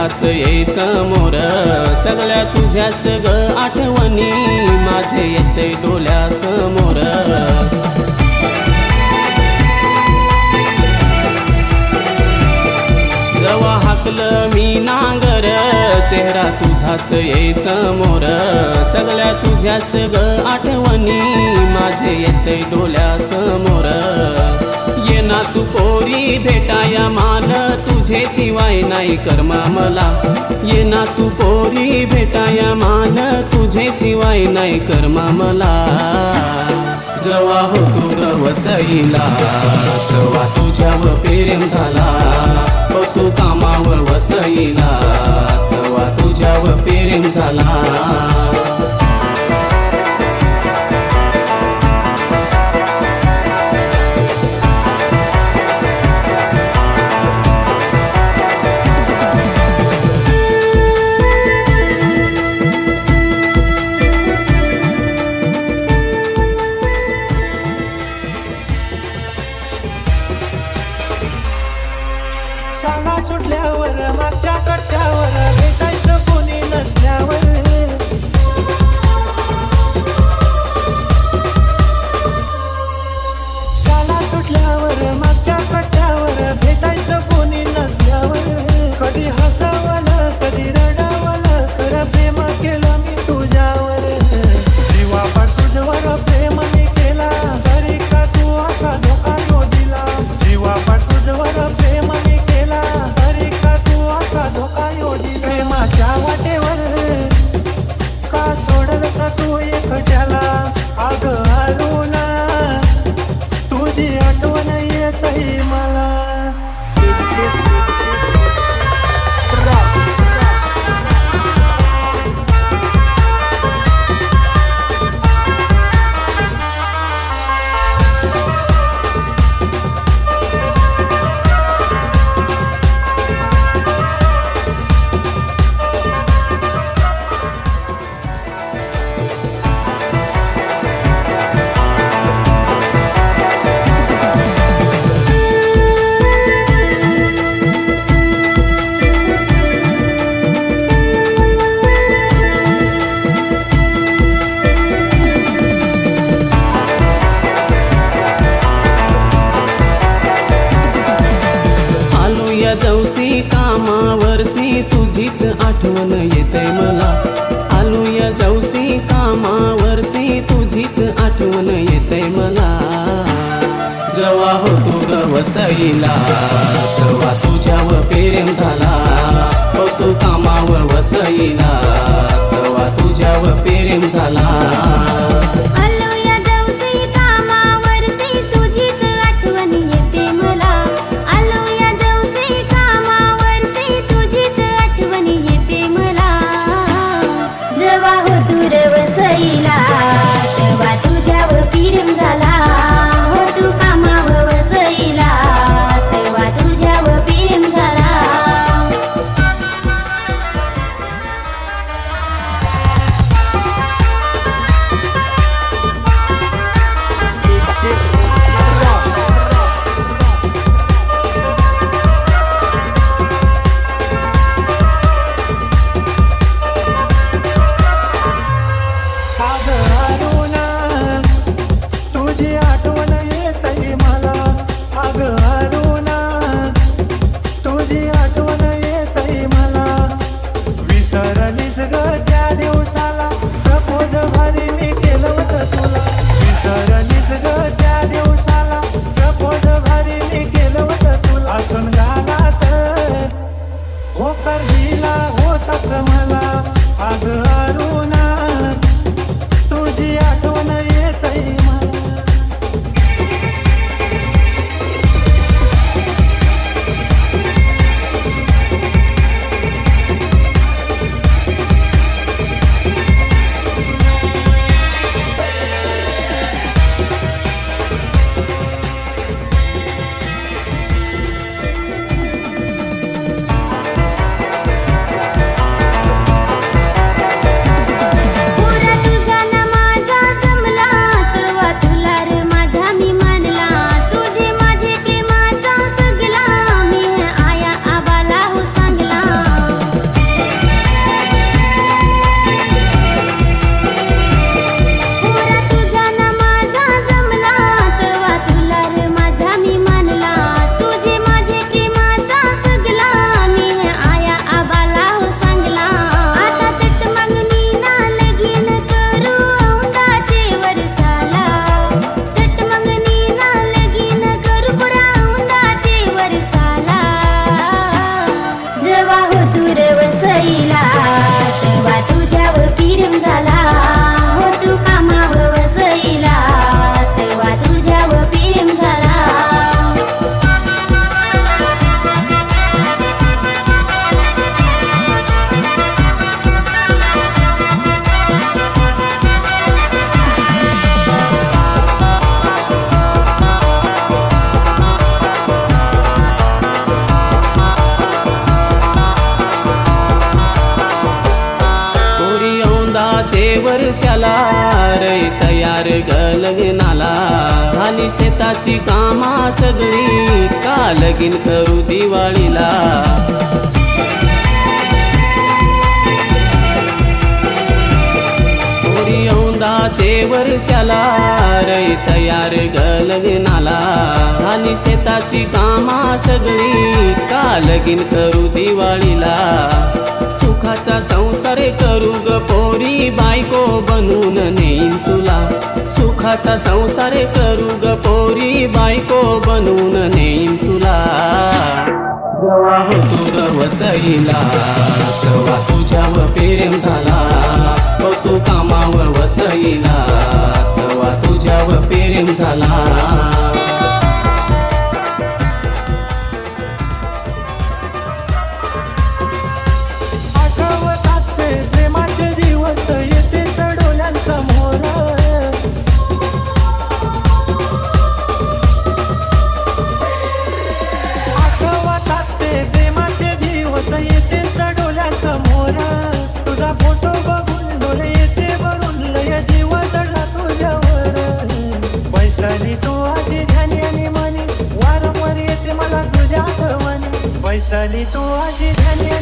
तुझाच ये समोर, सगळ्या तुझ्याच ग आठवणी माझे येते डोळ्यासमोर। जेव्हा हाकलं मी नांगर, चेहरा तुझाच ये समोर, सगळ्या तुझ्याच ग आठवणी माझे येते डोळ्यासमोर। ये ना तू पोरी भेटाया माल, तुझे शिवाय नाही कर्मा मला। ये ना तू पोरी भेटाया माल, तुझे शिवाय नाही कर्मा मला। जेव्हा होतो ग वसईला, तेव्हा तुझ्यावर प्रेम झाला। होतो कामावर वसईला, तेव्हा तुझ्यावर प्रेम झाला। शाळा सुटल्यावर मागच्या कट्ट्यावर भेटायचं कोणी नसल्यावर। शाळा सुटल्यावर मागच्या कट्ट्यावर भेटायचं कोणी नसल्यावर। कधी हसावलं कधी रडावलं, खरं प्रेम केलं मी तुझ्यावर। जीवापाड तुझ्यावर प्रेम मी केला, तरी का तू असा धोका यो दिला। जीवापाड तुझ्यावर प्रेम मी केला, तरी का तू असा धोका यो दिला। प्रेमाच्या वाटेवर का सोडलसा तू एकट्याला, अगं आलूला तुझी आठवण येतही मला। जवसी कामावरची तुझीच आठवण येते मला। आलूया जवसी कामावरची तुझीच आठवण येते मला। जेव्हा होतो ग वसईला, तेव्हा तुझ्यावर प्रेम झाला। होतो कामावर वसईला, तेव्हा तुझ्यावर प्रेम झाला। वर्षाला रे तयार ग लग्नाला झाली शेताची कामा सगळी का लगीन करू दिवाळीला औंदाचे वर्षाला रे तयार ग लग्नाला झाली शेताची कामा सगळी का लगीन करू दिवाळीला सुखाचा संसार करू ग पोरी बायको बनून नेईन तुला सुखाचा संसार करू ग पोरी बायको बनून नेईन तुला जेव्हा होतो ग वसईला तेव्हा तुझ्यावर प्रेम झाला होतो कामावर वसईला तेव्हा तुझ्यावर प्रेम झाला येते सडोल्यासमोर तुझा फोटो बघून डोळे येते भरून लय जीव चढला तुझ्यावर वैशाली तू अशी ध्यानी आणि मनी वारंवार येते मला तुझ्या आठवणी वैशाली तू अशी ध्यानी